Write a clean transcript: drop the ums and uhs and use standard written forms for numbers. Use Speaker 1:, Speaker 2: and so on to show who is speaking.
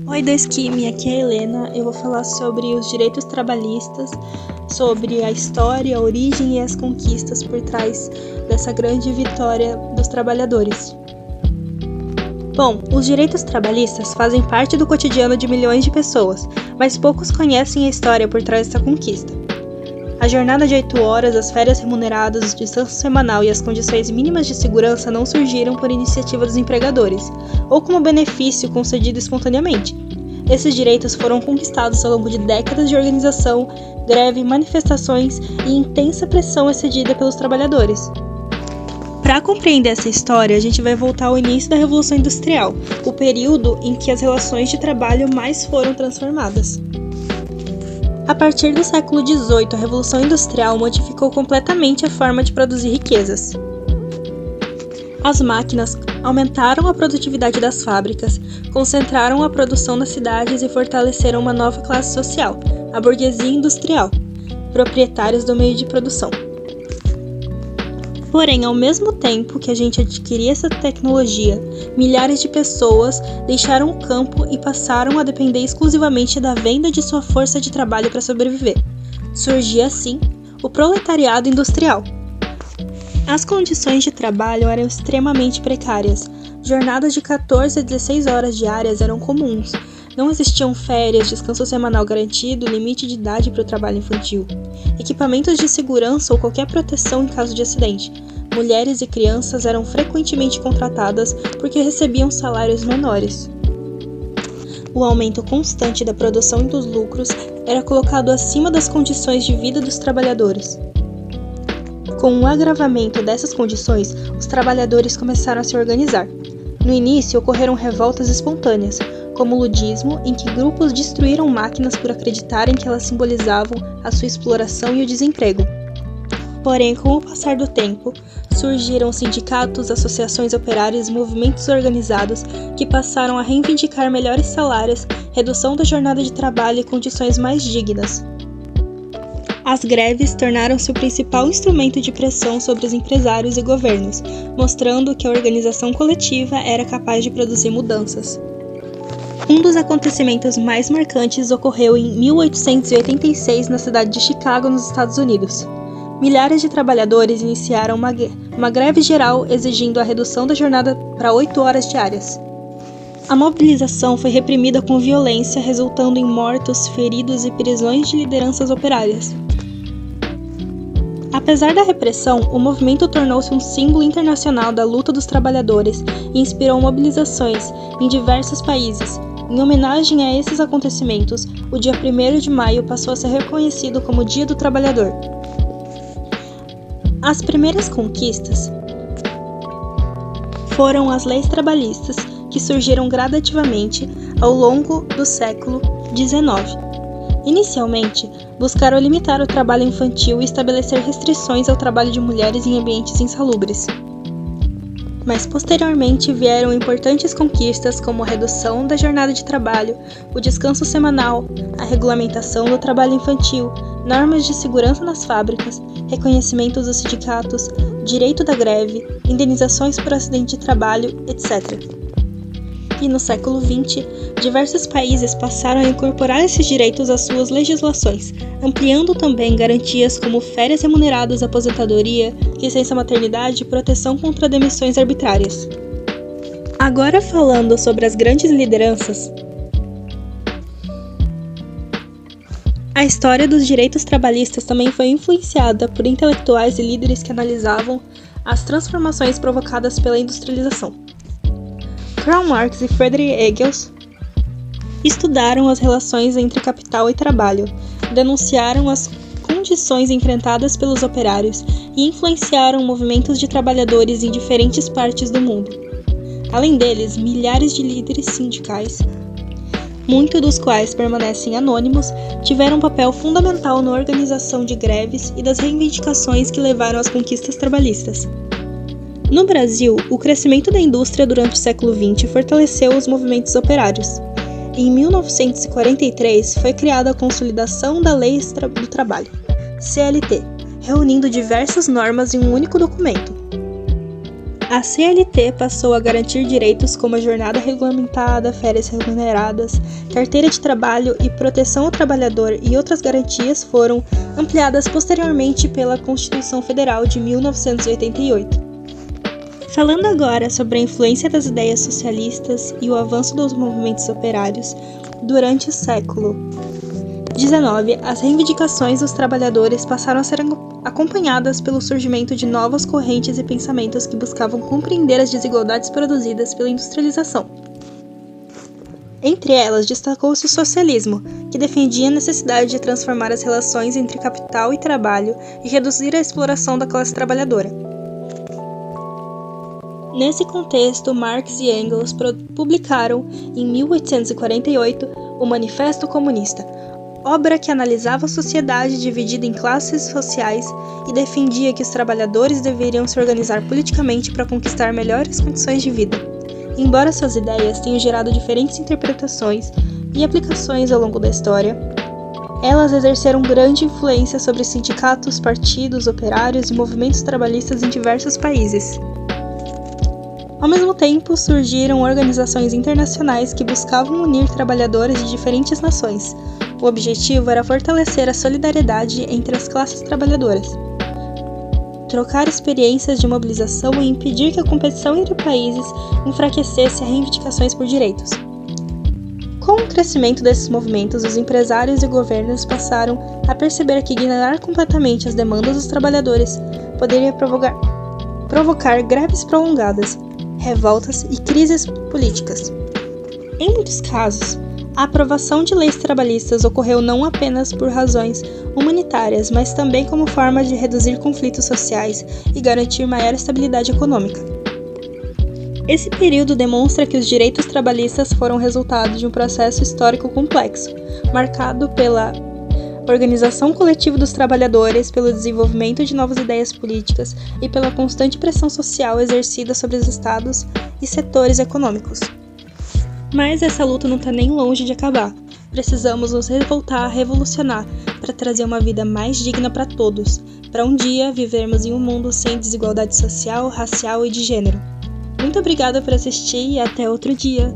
Speaker 1: Oi, Desquime, aqui é a Helena. Eu vou falar sobre os direitos trabalhistas, sobre a história, a origem e as conquistas por trás dessa grande vitória dos trabalhadores. Bom, os direitos trabalhistas fazem parte do cotidiano de milhões de pessoas, mas poucos conhecem a história por trás dessa conquista. A jornada de 8 horas, as férias remuneradas, o descanso semanal e as condições mínimas de segurança não surgiram por iniciativa dos empregadores, ou como benefício concedido espontaneamente. Esses direitos foram conquistados ao longo de décadas de organização, greve, manifestações e intensa pressão excedida pelos trabalhadores. Para compreender essa história, a gente vai voltar ao início da Revolução Industrial, o período em que as relações de trabalho mais foram transformadas. A partir do século XVIII, a Revolução Industrial modificou completamente a forma de produzir riquezas. As máquinas aumentaram a produtividade das fábricas, concentraram a produção nas cidades e fortaleceram uma nova classe social, a burguesia industrial, proprietários do meio de produção. Porém, ao mesmo tempo que a gente adquiria essa tecnologia, milhares de pessoas deixaram o campo e passaram a depender exclusivamente da venda de sua força de trabalho para sobreviver. Surgia, assim, o proletariado industrial. As condições de trabalho eram extremamente precárias. Jornadas de 14 a 16 horas diárias eram comuns. Não existiam férias, descanso semanal garantido, limite de idade para o trabalho infantil, equipamentos de segurança ou qualquer proteção em caso de acidente. Mulheres e crianças eram frequentemente contratadas porque recebiam salários menores. O aumento constante da produção e dos lucros era colocado acima das condições de vida dos trabalhadores. Com o agravamento dessas condições, os trabalhadores começaram a se organizar. No início, ocorreram revoltas espontâneas, como o ludismo, em que grupos destruíram máquinas por acreditarem que elas simbolizavam a sua exploração e o desemprego. Porém, com o passar do tempo, surgiram sindicatos, associações operárias e movimentos organizados que passaram a reivindicar melhores salários, redução da jornada de trabalho e condições mais dignas. As greves tornaram-se o principal instrumento de pressão sobre os empresários e governos, mostrando que a organização coletiva era capaz de produzir mudanças. Um dos acontecimentos mais marcantes ocorreu em 1886 na cidade de Chicago, nos Estados Unidos. Milhares de trabalhadores iniciaram uma greve geral exigindo a redução da jornada para 8 horas diárias. A mobilização foi reprimida com violência, resultando em mortos, feridos e prisões de lideranças operárias. Apesar da repressão, o movimento tornou-se um símbolo internacional da luta dos trabalhadores e inspirou mobilizações em diversos países. Em homenagem a esses acontecimentos, o dia 1º de maio passou a ser reconhecido como Dia do Trabalhador. As primeiras conquistas foram as leis trabalhistas, que surgiram gradativamente ao longo do século XIX. Inicialmente, buscaram limitar o trabalho infantil e estabelecer restrições ao trabalho de mulheres em ambientes insalubres. Mas posteriormente vieram importantes conquistas como a redução da jornada de trabalho, o descanso semanal, a regulamentação do trabalho infantil, normas de segurança nas fábricas, reconhecimento dos sindicatos, direito da greve, indenizações por acidente de trabalho, etc. E no século XX, diversos países passaram a incorporar esses direitos às suas legislações, ampliando também garantias como férias remuneradas, aposentadoria, licença maternidade e proteção contra demissões arbitrárias. Agora falando sobre as grandes lideranças, a história dos direitos trabalhistas também foi influenciada por intelectuais e líderes que analisavam as transformações provocadas pela industrialização. Karl Marx e Friedrich Engels estudaram as relações entre capital e trabalho, denunciaram as condições enfrentadas pelos operários e influenciaram movimentos de trabalhadores em diferentes partes do mundo. Além deles, milhares de líderes sindicais, muitos dos quais permanecem anônimos, tiveram um papel fundamental na organização de greves e das reivindicações que levaram às conquistas trabalhistas. No Brasil, o crescimento da indústria durante o século XX fortaleceu os movimentos operários. Em 1943, foi criada a Consolidação da Lei do Trabalho, CLT, reunindo diversas normas em um único documento. A CLT passou a garantir direitos como a jornada regulamentada, férias remuneradas, carteira de trabalho e proteção ao trabalhador, e outras garantias foram ampliadas posteriormente pela Constituição Federal de 1988. Falando agora sobre a influência das ideias socialistas e o avanço dos movimentos operários durante o século XIX, as reivindicações dos trabalhadores passaram a ser acompanhadas pelo surgimento de novas correntes e pensamentos que buscavam compreender as desigualdades produzidas pela industrialização. Entre elas, destacou-se o socialismo, que defendia a necessidade de transformar as relações entre capital e trabalho e reduzir a exploração da classe trabalhadora. Nesse contexto, Marx e Engels publicaram, em 1848, o Manifesto Comunista, obra que analisava a sociedade dividida em classes sociais e defendia que os trabalhadores deveriam se organizar politicamente para conquistar melhores condições de vida. Embora suas ideias tenham gerado diferentes interpretações e aplicações ao longo da história, elas exerceram grande influência sobre sindicatos, partidos, operários e movimentos trabalhistas em diversos países. Ao mesmo tempo, surgiram organizações internacionais que buscavam unir trabalhadores de diferentes nações. O objetivo era fortalecer a solidariedade entre as classes trabalhadoras, trocar experiências de mobilização e impedir que a competição entre países enfraquecesse as reivindicações por direitos. Com o crescimento desses movimentos, os empresários e governos passaram a perceber que ignorar completamente as demandas dos trabalhadores poderia provocar greves prolongadas, revoltas e crises políticas. Em muitos casos, a aprovação de leis trabalhistas ocorreu não apenas por razões humanitárias, mas também como forma de reduzir conflitos sociais e garantir maior estabilidade econômica. Esse período demonstra que os direitos trabalhistas foram resultado de um processo histórico complexo, marcado pela organização coletiva dos trabalhadores, pelo desenvolvimento de novas ideias políticas e pela constante pressão social exercida sobre os estados e setores econômicos. Mas essa luta não está nem longe de acabar. Precisamos nos revoltar, revolucionar, para trazer uma vida mais digna para todos, para um dia vivermos em um mundo sem desigualdade social, racial e de gênero. Muito obrigada por assistir e até outro dia!